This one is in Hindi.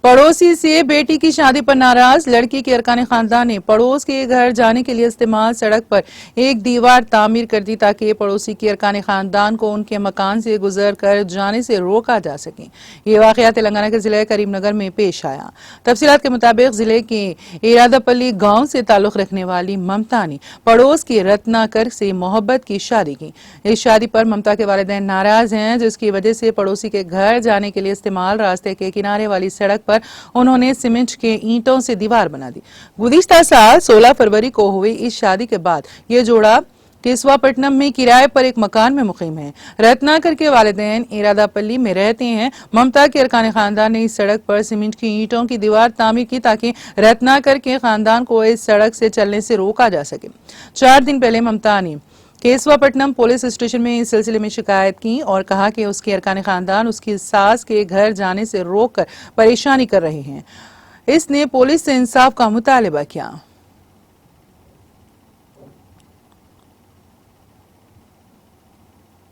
पड़ोसी से बेटी की शादी पर नाराज लड़की के अरकान खानदान ने पड़ोस के घर जाने के लिए इस्तेमाल सड़क पर एक दीवार तामीर कर दी ताकि पड़ोसी के अरकान खानदान को उनके मकान से गुजर कर जाने से रोका जा सके। ये वाकया तेलंगाना के जिले करीमनगर में पेश आया। तफसीलात के मुताबिक जिले के इरादापल्ली गांव से ताल्लुक रखने वाली ममता ने पड़ोस के रत्नाकर से मोहब्बत की शादी की। इस शादी पर ममता के वालिदैन नाराज हैं, जिसकी वजह से पड़ोसी के घर जाने के लिए इस्तेमाल रास्ते के किनारे वाली सड़क पर उन्होंने सीमेंट के ईंटों से दीवार बना दी। गुज़िश्ता साल 16 फरवरी को हुई इस शादी के बाद ये जोड़ा केसवापट्टनम में किराए पर एक मकान में मुकीम है। रत्नाकर के वालिदैन इरादापल्ली में रहते हैं। ममता के अरकान खानदान ने इस सड़क पर सीमेंट की ईंटों की दीवार तामीर की ताकि रत्नाकर के खानदान को इस सड़क से चलने से रोका जा सके। 4 दिन पहले ममता ने केसवापट्टनम पुलिस स्टेशन में इस सिलसिले में शिकायत की और कहा कि उसके अरकान खानदान उसकी सास के घर जाने से रोककर परेशानी कर रहे हैं। इसने पुलिस से इंसाफ का मुतालिबा किया।